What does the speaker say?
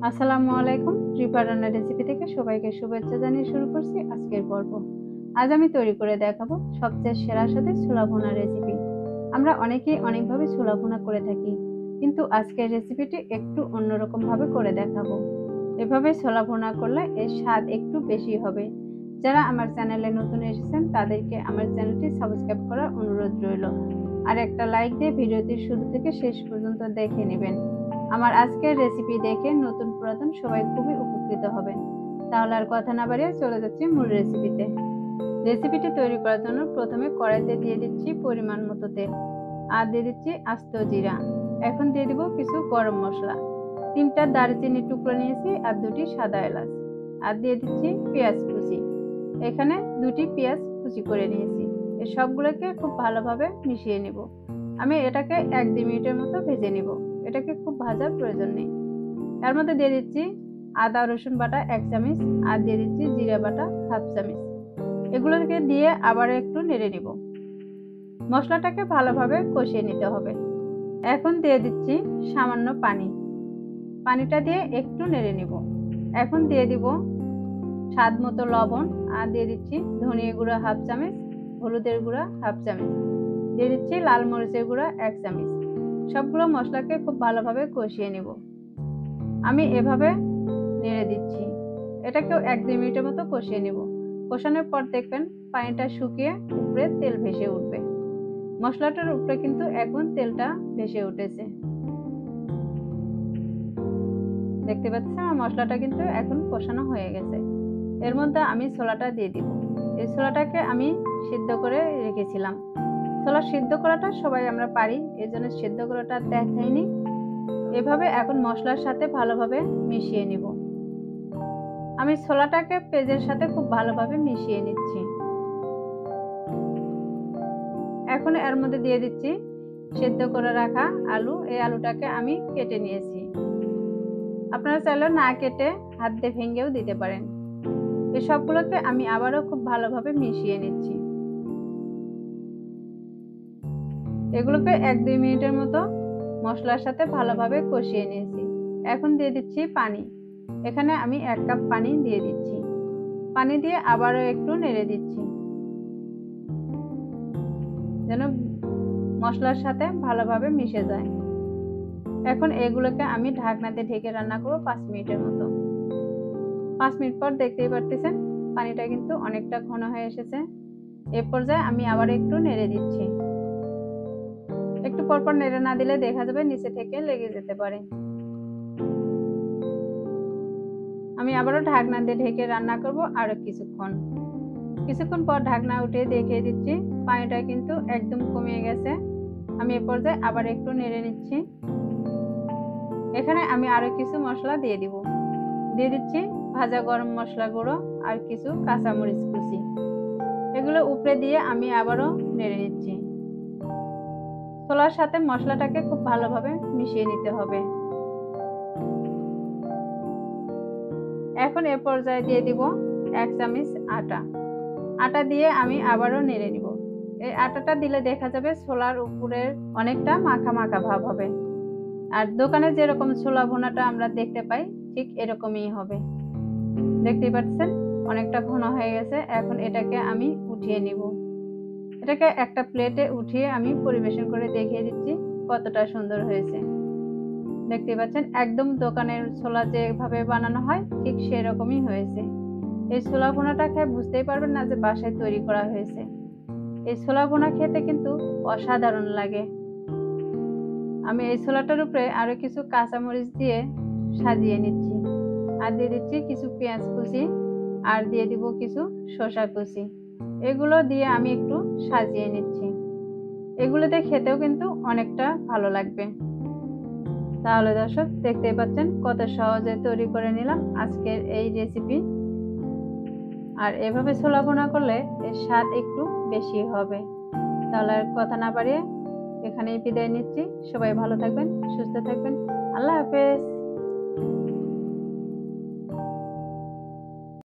আসসালামু আলাইকুম। রিফা রান্নার রেসিপি থেকে সবাইকে শুভেচ্ছা জানিয়ে শুরু করছি আজকের পর্ব। আজ আমি তৈরি করে দেখাবো সবচেয়ে সেরা স্বাদের ছোলা ভুনা রেসিপি। আমরা অনেকেই অনেকভাবে ছোলা ভুনা করে থাকি, কিন্তু আজকের রেসিপিটি একটু অন্যরকম ভাবে করে দেখাবো। এভাবে ছোলা ভুনা করলে এর স্বাদ একটু বেশি হবে। যারা আমার চ্যানেলে নতুন এসেছেন তাদেরকে আমার চ্যানেলটি সাবস্ক্রাইব করার অনুরোধ রইল, আর একটা লাইক দিয়ে ভিডিওটি শুরু থেকে শেষ পর্যন্ত দেখে নেবেন। আমার আজকের রেসিপি দেখে নতুন পুরাতন সবাই খুবই উপকৃত হবেন। তাহলে আর কথা না বাড়িয়ে চলে যাচ্ছি মূল রেসিপিতে। রেসিপিটি তৈরি করার জন্য প্রথমে কড়াইতে দিয়ে দিচ্ছি পরিমাণ মতো তেল, আর দিয়ে দিচ্ছি আস্ত জিরা। এখন দিয়ে দিব কিছু গরম মশলা, 3টা দারচিনির টুকরো নিয়েছি আর 2টি সাদা এলাচ, আর দিয়ে দিচ্ছি পেঁয়াজ কুচি। এখানে 2টি পেঁয়াজ কুচি করে নিয়েছি। এই সবগুলোকে খুব ভালোভাবে মিশিয়ে নেব। আমি এটাকে 1-2 মিনিটের মতো ভেজে নেব। এটাকে খুব ভাজার প্রয়োজন নেই। এর মধ্যে দিয়ে দিচ্ছি আদা রসুন বাটা 1 চামচ, আর দিয়ে দিচ্ছি জিরা বাটা 1/2 চামচ। এগুলোকে দিয়ে আবার একটু নেড়ে নিব। মশলাটাকে ভালোভাবে কষিয়ে নিতে হবে। এখন দিয়ে দিচ্ছি সামান্য পানি। পানিটা দিয়ে একটু নেড়ে নিব। এখন দিয়ে দিব স্বাদ মতো লবণ, আর দিয়ে দিচ্ছি ধনিয়া গুঁড়া 1/2 চামচ, হলুদের গুঁড়া 1/2 চামচ, দিয়ে দিচ্ছি লাল মরিচের গুঁড়া 1 চামচ। সবগুলো মশলাকে খুব ভালোভাবে কষিয়ে নিব। আমি এভাবে নেড়ে দিচ্ছি। এটাকেও 1-2 মিনিটের মতো কষিয়ে নেব। কষানোর পর দেখবেন পানিটা শুকিয়ে উপরে তেল ভেসে উঠবে। মশলাটার উপরে কিন্তু এখন তেলটা ভেসে উঠেছে। দেখতে পাচ্ছেন আমার মশলাটা কিন্তু এখন কষানো হয়ে গেছে। এর মধ্যে আমি ছোলাটা দিয়ে দিব। এই ছোলাটাকে আমি সিদ্ধ করে রেখেছিলাম। ছোলা সিদ্ধ করাটা সবাই আমরা পারি, এজন্য সিদ্ধ করাটা দেখাইনি। এভাবে এখন মশলার সাথে ভালোভাবে মিশিয়ে নিব। আমি ছোলাটাকে পেঁয়াজের সাথে খুব ভালোভাবে মিশিয়ে নিচ্ছি। এখন এর মধ্যে দিয়ে দিচ্ছি সেদ্ধ করে রাখা আলু। এই আলুটাকে আমি কেটে নিয়েছি। আপনারা চাইলে না কেটে হাত দিয়ে ভেঙেও দিতে পারেন। এই সবগুলোকে আমি আবারও খুব ভালোভাবে মিশিয়ে নিচ্ছি। এগুলোকে 1-2 মিনিটের মতো মশলার সাথে ভালোভাবে কষিয়ে নিয়েছি। এখন দিয়ে দিচ্ছি পানি। এখানে আমি 1 কাপ পানি দিয়ে দিচ্ছি। পানি দিয়ে আবারও একটু নেড়ে দিচ্ছি, যেন মশলার সাথে ভালোভাবে মিশে যায়। এখন এগুলোকে আমি ঢাকনাতে ঢেকে রান্না করব 5 মিনিটের মতো। 5 মিনিট পর দেখতেই পারতেছেন পানিটা কিন্তু অনেকটা ঘন হয়ে এসেছে। এ পর্যায়ে আমি আবার একটু নেড়ে দিচ্ছি। একটু পরপর নেড়ে না দিলে দেখা যাবে নিচে থেকে লেগে যেতে পারে। আমি আবারও ঢাকনা দিয়ে ঢেকে রান্না করব আরো কিছুক্ষণ। কিছুক্ষণ পর ঢাকনা উঠিয়ে দেখিয়ে দিচ্ছি পানিটা কিন্তু একদম কমে গেছে। আমি এ পর্যায়ে আবার একটু নেড়ে নিচ্ছি। এখানে আমি আরো কিছু মশলা দিয়ে দিব। দিয়ে দিচ্ছি ভাজা গরম মশলা গুঁড়ো আর কিছু কাঁচামরিচ কুচি। এগুলো উপরে দিয়ে আমি আবারও নেড়ে নিচ্ছি। ছোলার সাথে মশলাটাকে খুব ভালোভাবে মিশিয়ে নিতে হবে। এখন এ পর্যায়ে দিয়ে দিব 1 চামচ আটা। আটা দিয়ে আমি আবারও নেড়ে নিব। এই আটাটা দিলে দেখা যাবে ছোলার উপরে অনেকটা মাখা মাখা ভাব হবে। আর দোকানে যেরকম ছোলা ভুনাটা আমরা দেখতে পাই ঠিক এরকমই হবে। দেখতেই পাচ্ছেন অনেকটা ঘন হয়ে গেছে। এখন এটাকে আমি উঠিয়ে নিব। এটাকে একটা প্লেটে উঠিয়ে আমি পরিবেশন করে দেখিয়ে দিচ্ছি কতটা সুন্দর হয়েছে। দেখতেই পাচ্ছেন একদম দোকানের ছোলা যেভাবে বানানো হয় ঠিক সেরকমই হয়েছে। এই ছোলা ভুনাটা খেয়ে বুঝতেই পারবেন না যে বাসায় তৈরি করা হয়েছে। এই ছোলা ভুনা খেতে কিন্তু অসাধারণ লাগে। আমি এই ছোলাটার উপরে আরো কিছু কাঁচামরিচ দিয়ে সাজিয়ে নিচ্ছি, আর দিয়ে দিচ্ছি কিছু পেঁয়াজ কুচি, আর দিয়ে দিব কিছু শসা কুচি। এগুলো দিয়ে আমি একটু সাজিয়ে নিচ্ছি। এগুলোতে খেতেও কিন্তু অনেকটা ভালো লাগবে। তাহলে দর্শক দেখতেই পাচ্ছেন কত সহজে তৈরি করে নিলাম আজকের এই রেসিপি। আর এভাবে ছোলা ভুনা করলে এর স্বাদ একটু বেশি হবে। তাহলে আর কথা না বাড়িয়ে এখানেই বিদায় নিচ্ছি। সবাই ভালো থাকবেন, সুস্থ থাকবেন। আল্লাহ হাফেজ।